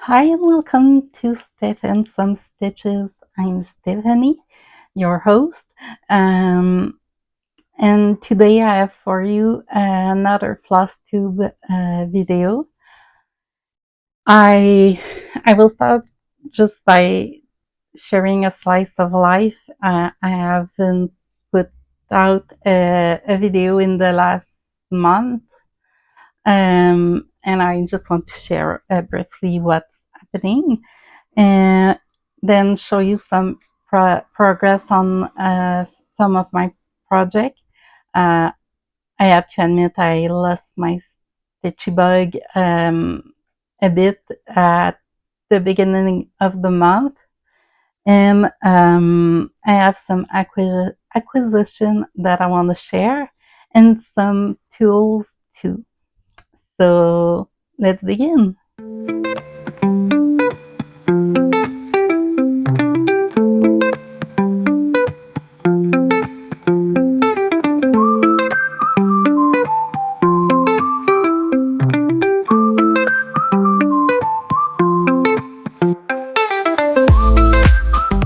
Hi and welcome to Steph and Some Stitches. I'm Stephanie, your host. Um, and today I have for you another Flosstube video. I will start just by sharing a slice of life. I haven't put out a video in the last month, and I just want to share briefly what's happening, and then show you some progress on some of my project. I have to admit I lost my stitchy bug a bit at the beginning of the month, and I have some acquisition that I want to share and some tools too. So let's begin.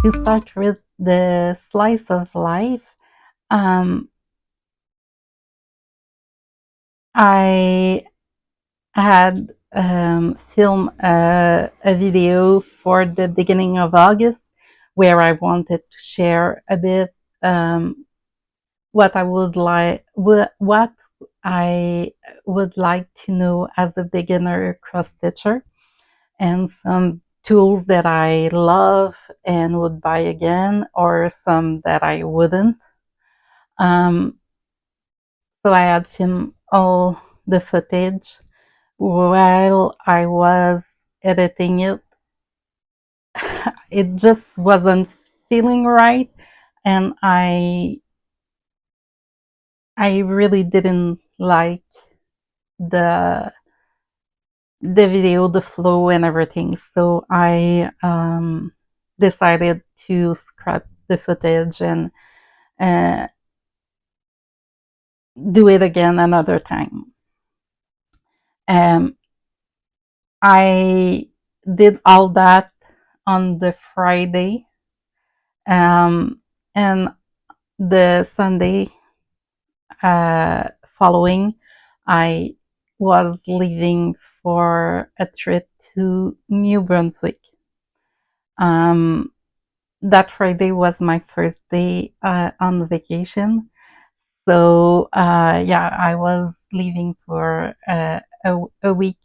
To start with the slice of life, I had filmed a video for the beginning of August where I wanted to share a bit what I would like to know as a beginner cross stitcher, and some tools that I love and would buy again, or some that I wouldn't. So I had filmed all the footage. While I was editing it, it just wasn't feeling right, and I really didn't like the video, the flow, and everything. So I decided to scrap the footage and uh, do it again another time. Um, I did all that on the Friday, and the Sunday following, I was leaving for a trip to New Brunswick. Um, that Friday was my first day on vacation. So yeah, I was leaving for a week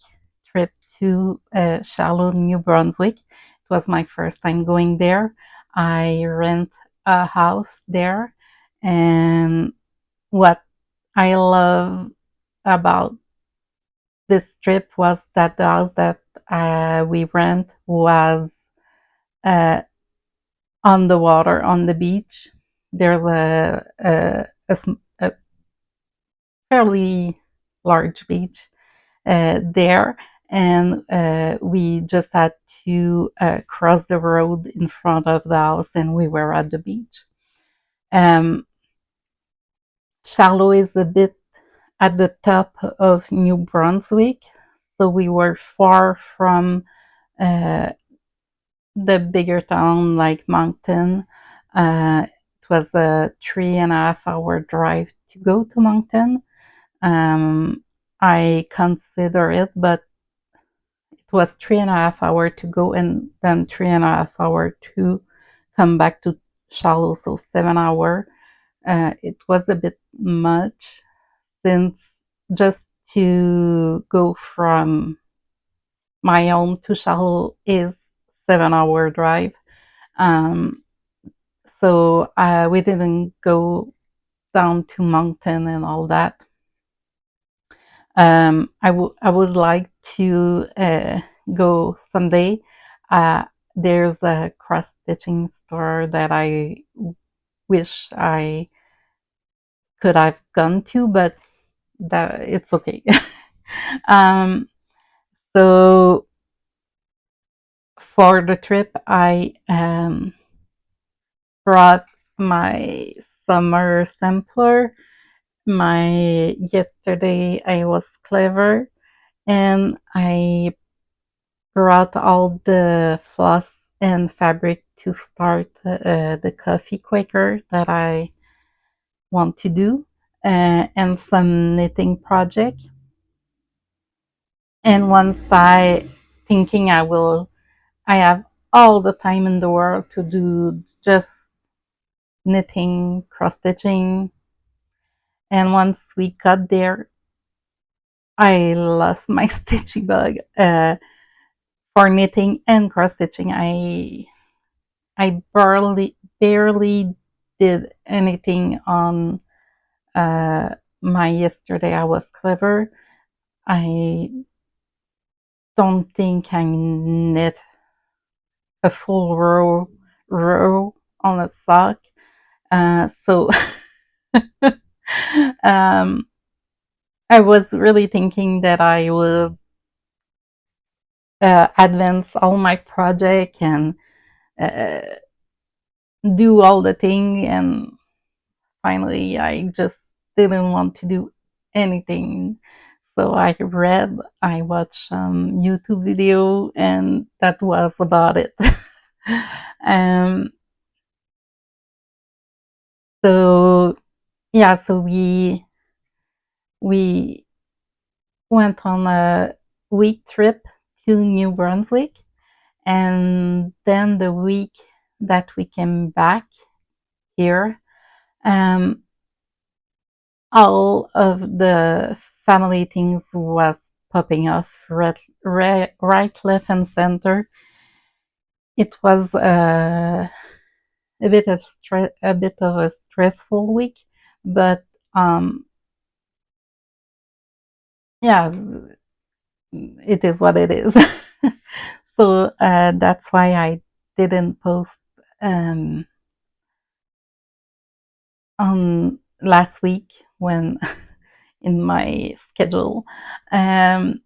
trip to Charlotte, New Brunswick. It was my first time going there. I rent a house there, and what I love about this trip was that the house that we rent was uh, on the water, on the beach. There's a fairly large beach there, and we just had to cross the road in front of the house, and we were at the beach. Um, Charlotte is a bit at the top of New Brunswick, so we were far from uh, the bigger town like Moncton. It was a 3.5 hour drive to go to Moncton. I consider it, but it was 3.5 hour to go and then 3.5 hour to come back to Charlotte, so 7 hour. It was a bit much, since just to go from my home to Charlotte is 7 hour drive. Um, so we didn't go down to Moncton and all that. I would like to go someday. There's a cross stitching store that I wish I could have gone to, but that it's okay. um, so for the trip, I brought my summer sampler. My yesterday I was clever, and I brought all the floss and fabric to start the coffee Quaker that I want to do, and some knitting project. And once I thinking I have all the time in the world to do just knitting, cross stitching. And once we got there, I lost my stitchy bug for knitting and cross stitching. I barely did anything on my yesterday. I was clever. I don't think I knit a full row on a sock. So I was really thinking that I would advance all my project and uh, do all the thing, and finally I just didn't want to do anything. So I watched some YouTube video, and that was about it. um, so yeah, so we went on a week trip to New Brunswick, and then the week that we came back here, um, all of the family things was popping off right, left, and center. It was a bit of a stressful week, but yeah, it is what it is. So that's why I didn't post um, on last week when in my schedule. Um,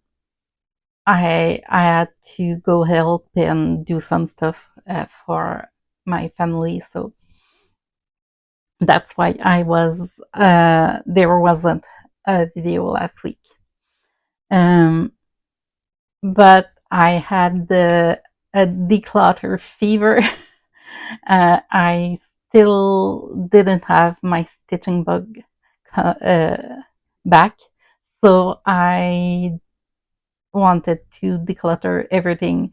I had to go help and do some stuff for my family, so that's why there wasn't a video last week. But I had a declutter fever. I still didn't have my stitching bug back, so I wanted to declutter everything.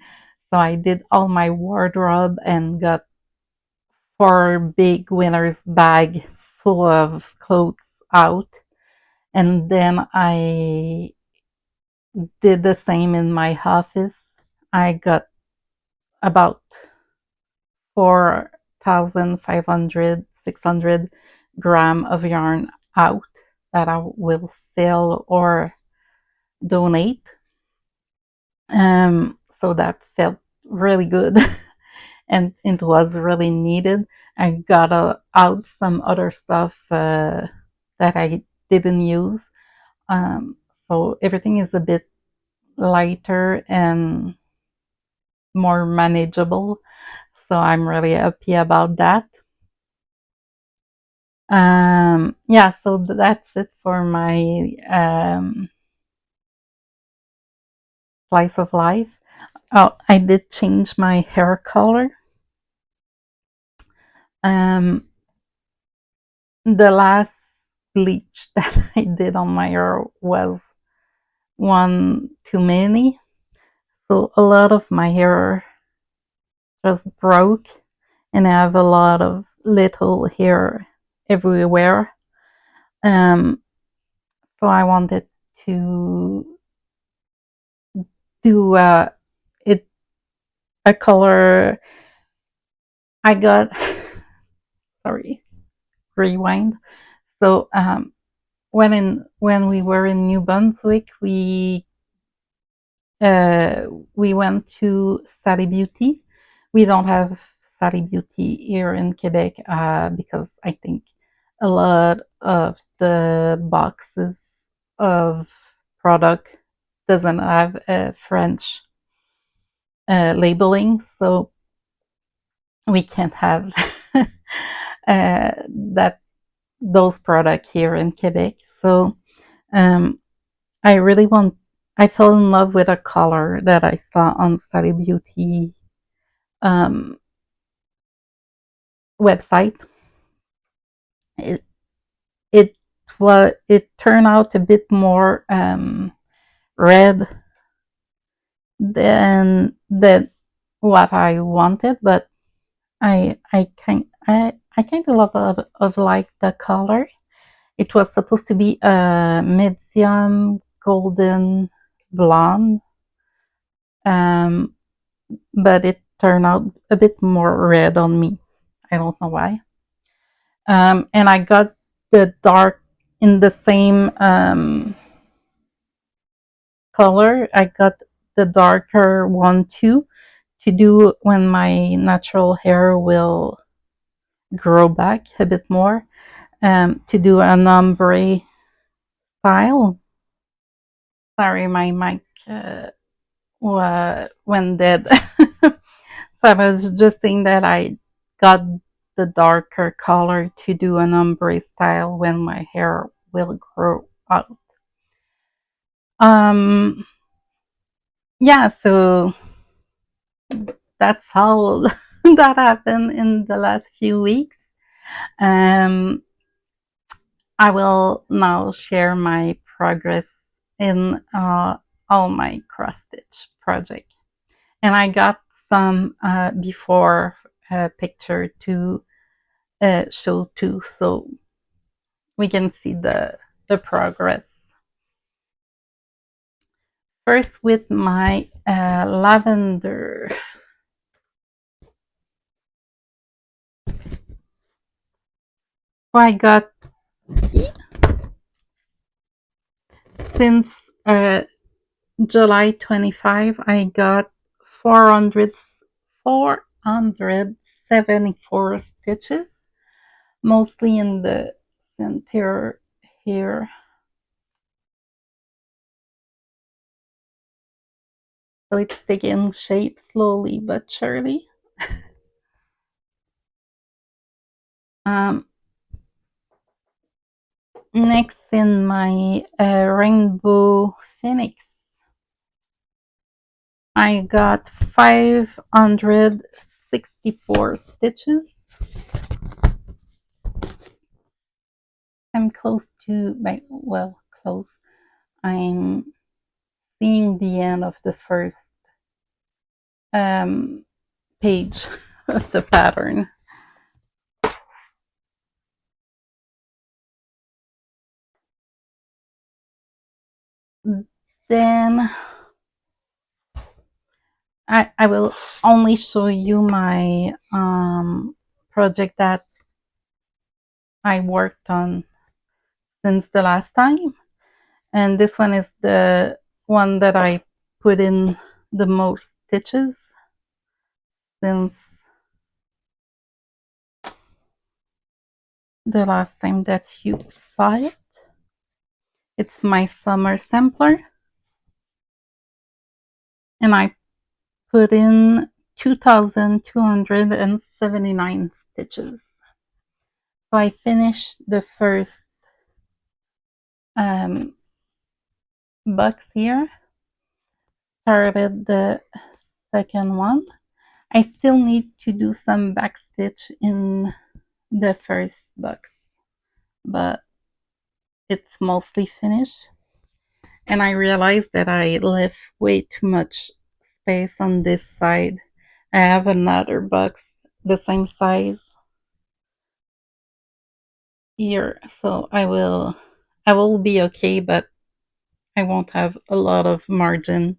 So I did all my wardrobe and got 4 big winner's bag full of clothes out. And then I did the same in my office. I got about 4,500, 600 gram of yarn out that I will sell or donate. So that felt really good and it was really needed. I got out some other stuff that I didn't use. So everything is a bit lighter and more manageable. So I'm really happy about that. Yeah, so that's it for my slice of life. Oh, I did change my hair color. The last bleach that I did on my hair was one too many. So a lot of my hair just broke, and I have a lot of little hair everywhere. So I wanted to do it a color. I got sorry, rewind. So when we were in New Brunswick, we went to Sally Beauty. We don't have Sally Beauty here in Quebec because I think a lot of the boxes of product doesn't have a French labeling, so we can't have that those products here in Quebec. So I really want I fell in love with a color that I saw on Study Beauty website. It it turned out a bit more red than what I wanted, but I kind of love of like the color. It was supposed to be a medium golden blonde, um, but it turned out a bit more red on me. I don't know why. And I got the dark in the same color. I got the darker one too, to do when my natural hair will grow back a bit more, to do an ombre style. Sorry, my mic went dead. So I was just saying that I got the darker color to do an ombre style when my hair will grow out. Yeah, so that's how that happened in the last few weeks. Um, I will now share my progress in all my cross stitch project. And I got some before picture to show too, so we can see the progress. First with my lavender. I got, since July 25, I got 474 stitches, mostly in the center here. So it's taking shape slowly but surely. Next, in my rainbow phoenix, I got 564 stitches. I'm close to, well, close. I'm seeing the end of the first page of the pattern. Then I will only show you my project that I worked on since the last time. And this one is the one that I put in the most stitches since the last time that you saw it. It's my summer sampler. And I put in 2,279 stitches. So I finished the first box here, started the second one. I still need to do some backstitch in the first box, but it's mostly finished. And I realized that I left way too much space on this side. I have another box the same size here, so I will be okay, but I won't have a lot of margin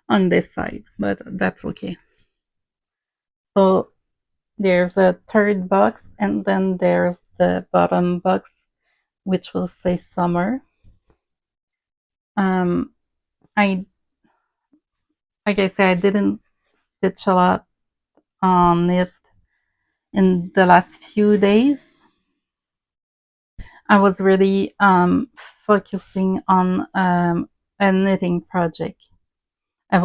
on this side, but that's okay. So there's a third box, and then there's the bottom box, which will say summer. I like I said, I didn't stitch a lot on it in the last few days. I was really focusing on a knitting project. I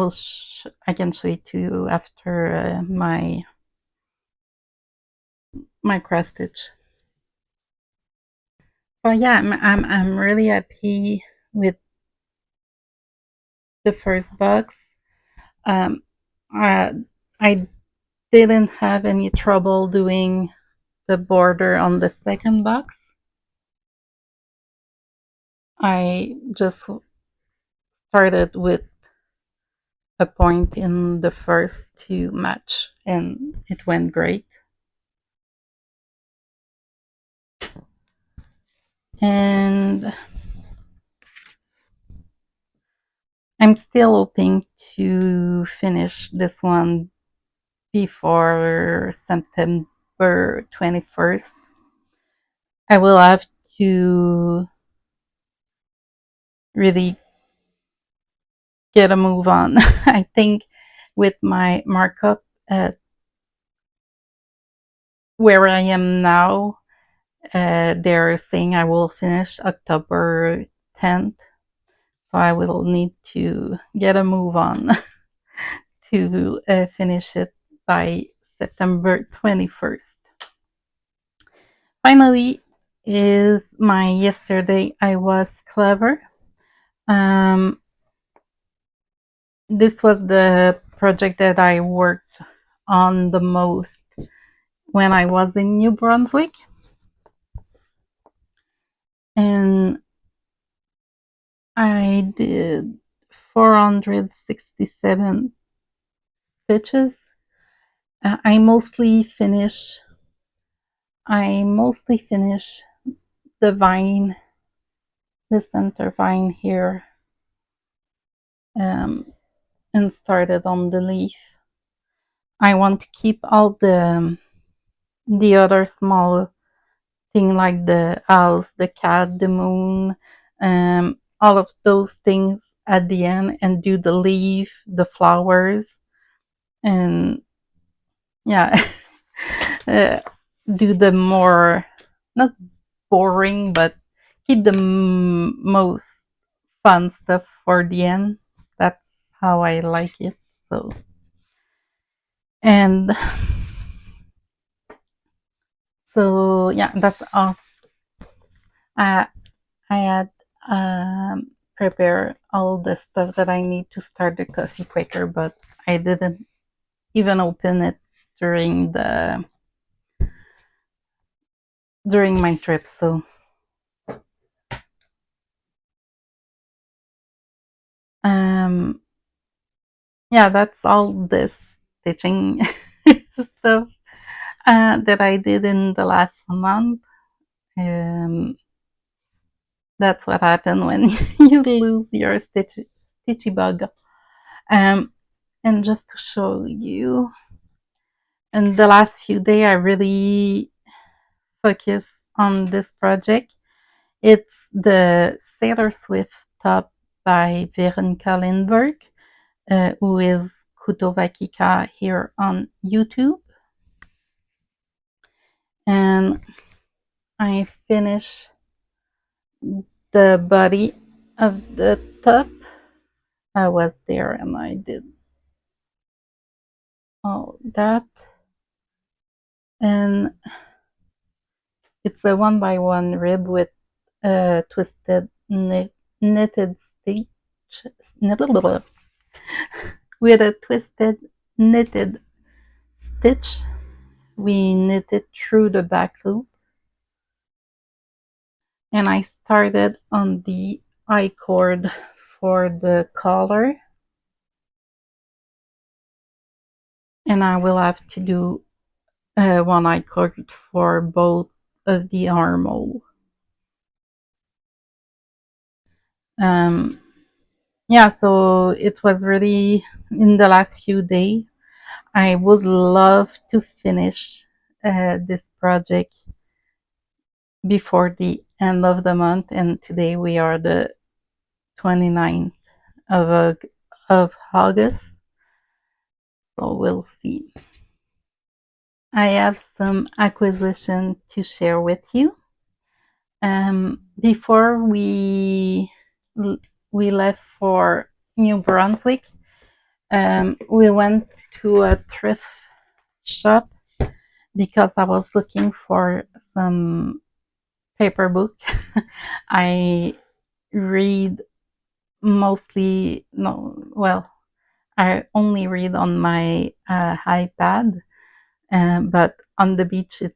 can show it to you after my cross stitch. But yeah, I'm really happy with the first box. Um, I, I didn't have any trouble doing the border on the second box. I just started with a point in the first to match, and it went great. And I'm still hoping to finish this one before September 21st. I will have to really get a move on. I think with my markup at where I am now, they're saying I will finish October 10th. So I will need to get a move on to finish it by September 21st. Finally, is my yesterday I was clever. Um, this was the project that I worked on the most when I was in New Brunswick. And I did 467 stitches. I mostly finish the vine, the center vine here, and started on the leaf. I want to keep all the other small thing like the house, the cat, the moon, all of those things at the end, and do the leaf, the flowers, and yeah, do the more not boring, but keep the most fun stuff for the end. That's how I like it. So, and so yeah, that's all. I I had prepared all the stuff that I need to start the coffee Quaker, but I didn't even open it during my trip. So yeah, that's all this stitching stuff that I did in the last month. That's what happened when you lose your stitchy bug. And just to show you, in the last few days, I really focus on this project. It's the Sailor Swift top by Veronica Lindberg, who is Kutovakika here on YouTube. And I finished the body of the top. I was there and I did all that. And it's a 1x1 rib with a twisted knitted stitch, with a twisted knitted stitch. We knitted through the back loop, and I started on the I cord for the collar, and I will have to do one I cord for both of the armhole. Yeah, so it was really in the last few days. I would love to finish this project before the end of the month, and today we are the 29th of August, so we'll see. I have some acquisition to share with you. Before we left for New Brunswick, we went to a thrift shop because I was looking for some paper book. I read mostly, no, well, I only read on my iPad, but on the beach it's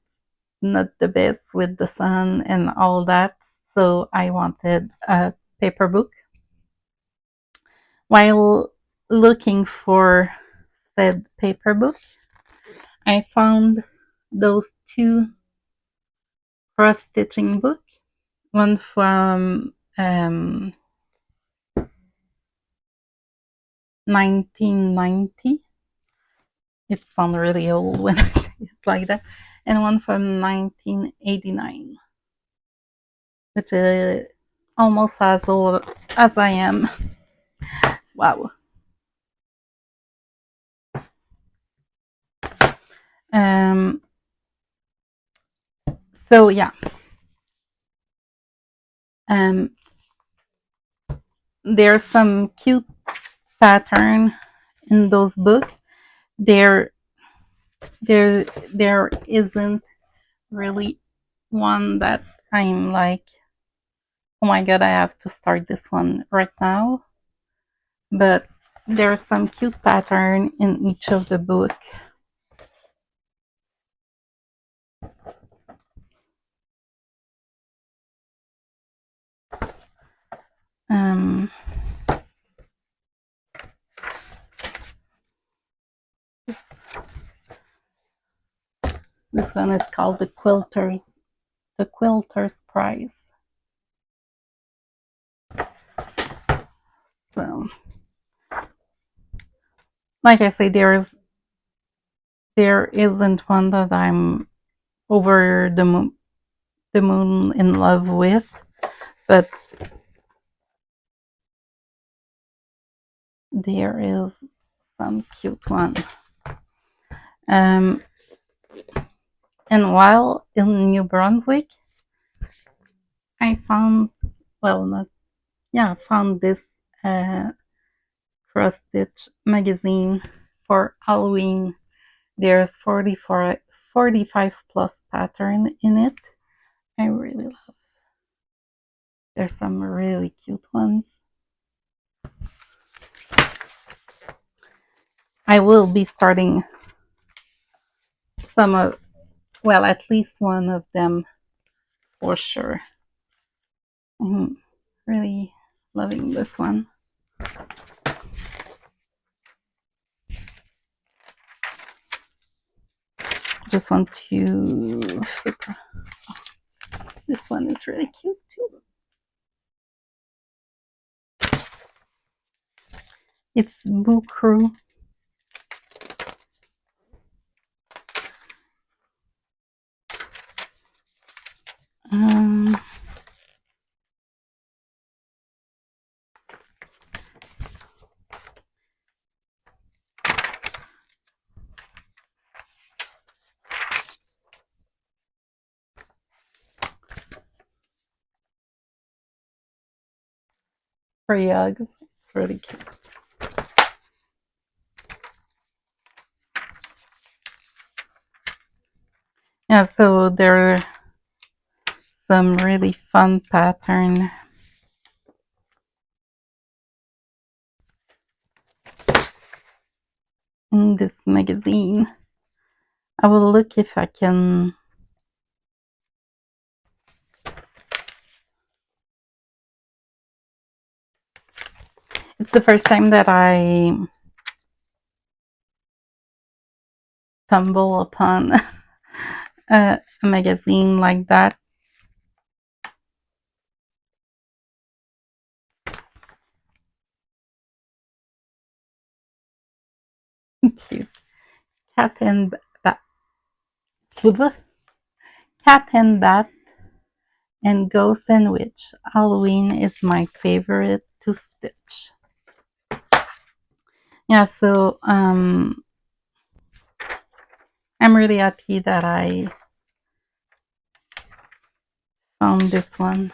not the best with the sun and all that. So I wanted a paper book. While looking for said paper book, I found those two cross stitching books. One from 1990. It sounds really old when I say it like that. And one from 1989, which is almost as old as I am. Wow. Um, so yeah. Um, there's some cute pattern in those books. There, there isn't really one that I'm like, oh my god, I have to start this one right now. But there's some cute pattern in each of the book. This one is called the Quilter's Prize. So, like I say, there isn't one that I'm over the moon in love with, but there is some cute one. And while in New Brunswick, I found, found this cross stitch magazine for Halloween. There's 45 plus pattern in it. I really love. There's some really cute ones. I will be starting some of, well, at least one of them for sure. I'm really loving this one. Just want to flip. This one is really cute too. It's Boo Crew. For Yugs. It's really cute. Yeah, so there are some really fun pattern. In this magazine. I will look if I can it's the first time that I stumble upon a magazine like that. Cute. Cat and bat. Cat and bat and ghost and witch. Halloween is my favorite to stitch. Yeah, so I'm really happy that I found this one.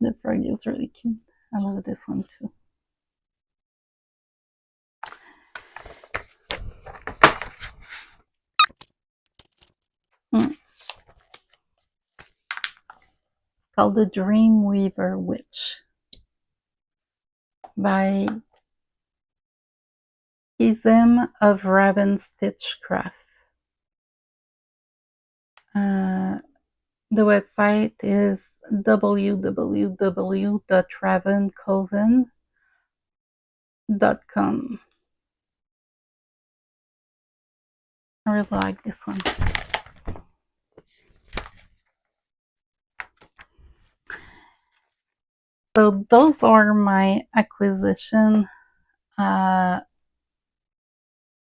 The frog is really cute. I love this one too. called The Dreamweaver Witch by Ism of Raven Stitchcraft. The website is www.ravencoven.com. I really like this one. So those are my acquisition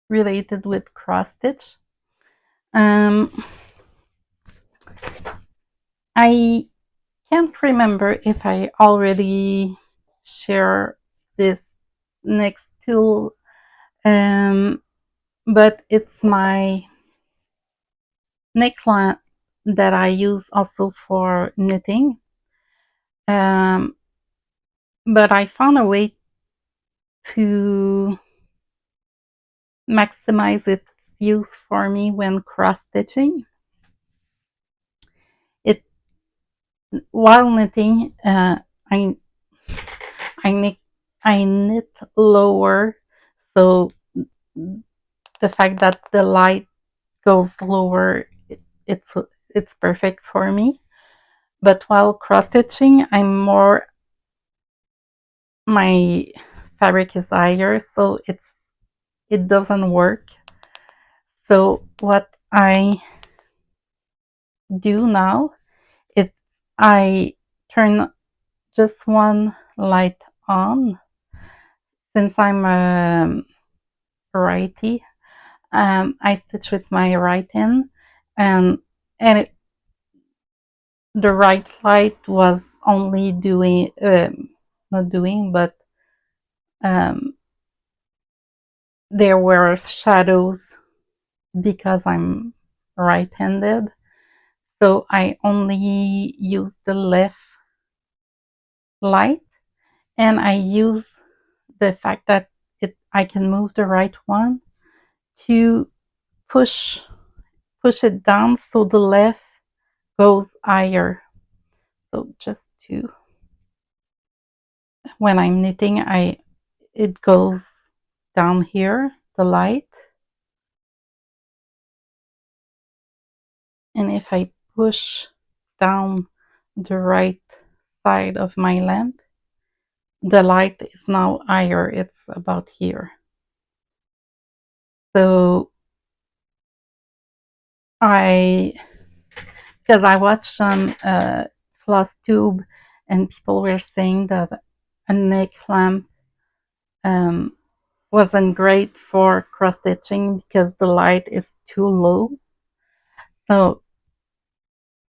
related with cross stitch. I can't remember if I already share this next tool, but it's my neckline that I use also for knitting. But I found a way to maximize its use for me when cross stitching. While knitting, I knit lower, so the fact that the light goes lower, it's perfect for me. But while cross stitching, my fabric is higher, so it doesn't work. So what I do now is I turn just one light on. Since I'm a righty, I stitch with my right hand, and the right light was only doing not doing, but there were shadows because I'm right-handed, so I only use the left light, and I use the fact that I can move the right one to push it down so the left goes higher. So just to, when I'm knitting, it goes down here, the light, and if I push down the right side of my lamp, the light is now higher. It's about here. So because I watched some Flosstube, and people were saying that a neck lamp wasn't great for cross stitching because the light is too low. So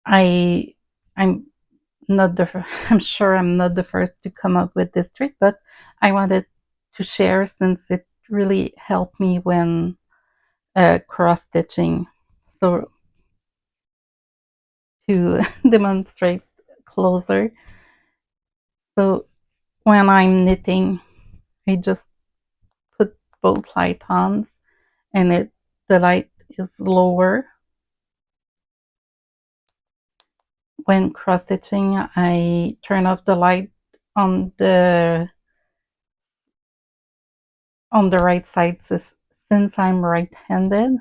I'm I'm sure I'm not the first to come up with this trick, but I wanted to share since it really helped me when cross stitching. So to demonstrate closer, so when I'm knitting, I just put both light ons, and the light is lower. When cross stitching, I turn off the light on the right side since I'm right-handed,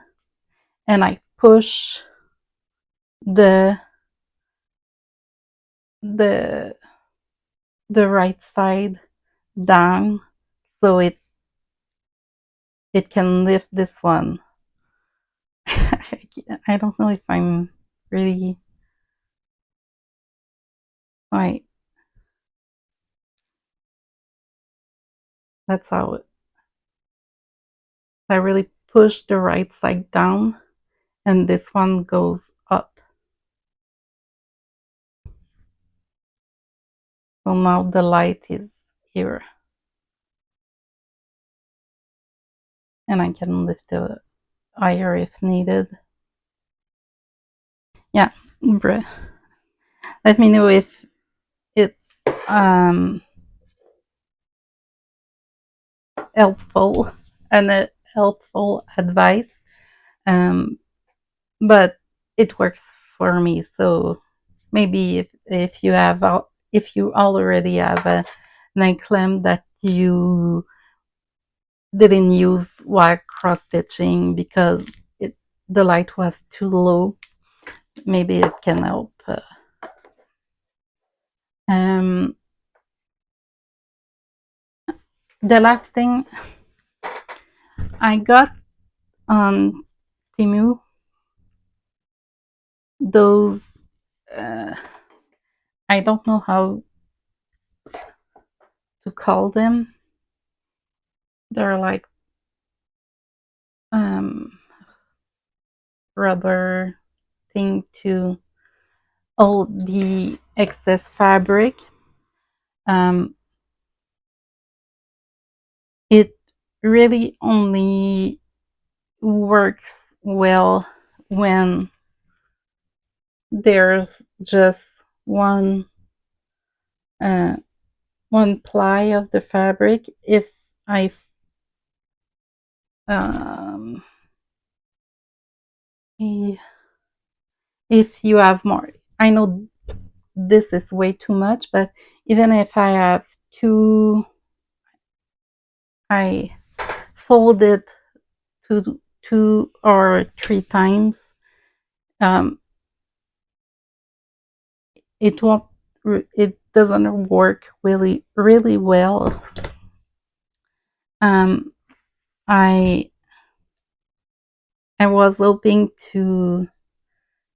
and I push the right side down so it can lift this one. I don't know if I'm really right. That's how I really push the right side down, and this one goes up. So now the light is here, and I can lift it higher if needed. Yeah, let me know if it's helpful and helpful advice, but it works for me. So maybe if you already have a neck lamp that you didn't use while cross stitching because the light was too low, maybe it can help. The last thing I got on Temu, those I don't know how to call them. They're like rubber thing to hold the excess fabric. It really only works well when there's just one ply of the fabric. If you have more, I know this is way too much, but even if I have two, I fold it two or three times. It won't. It doesn't work really well. I was hoping to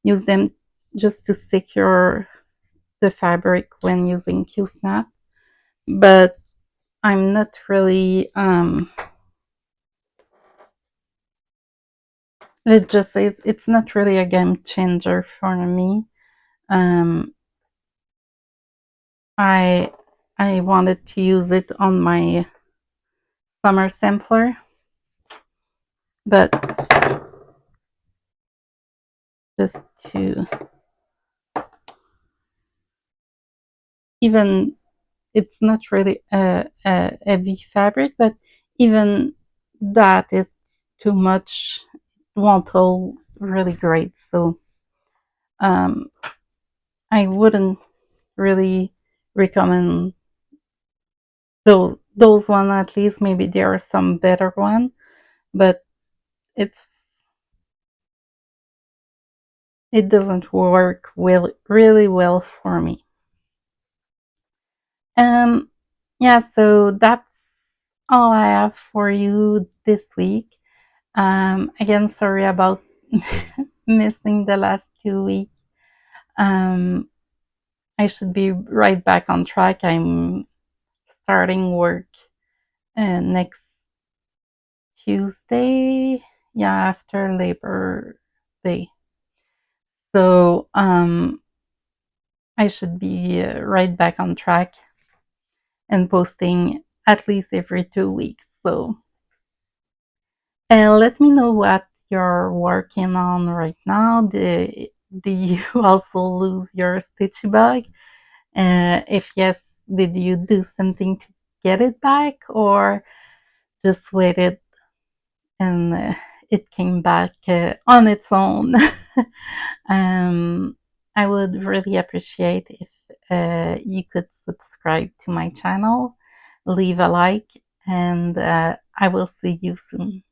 use them just to secure the fabric when using Q-snap, but I'm not really it's not really a game changer for me. I wanted to use it on my summer sampler, but just to even, it's not really a heavy fabric, but even that it's too much, it won't hold really great. So I wouldn't really recommend those one. At least maybe there are some better one, but it doesn't work really well for me. Yeah, so that's all I have for you this week. Again, sorry about missing the last 2 weeks. I should be right back on track. I'm starting work next Tuesday, yeah, after Labor Day. So I should be right back on track and posting at least every 2 weeks. So let me know what you're working on right now. Do you also lose your stitch bug? If yes, did you do something to get it back, or just waited and it came back on its own? I would really appreciate if you could subscribe to my channel, leave a like, and I will see you soon.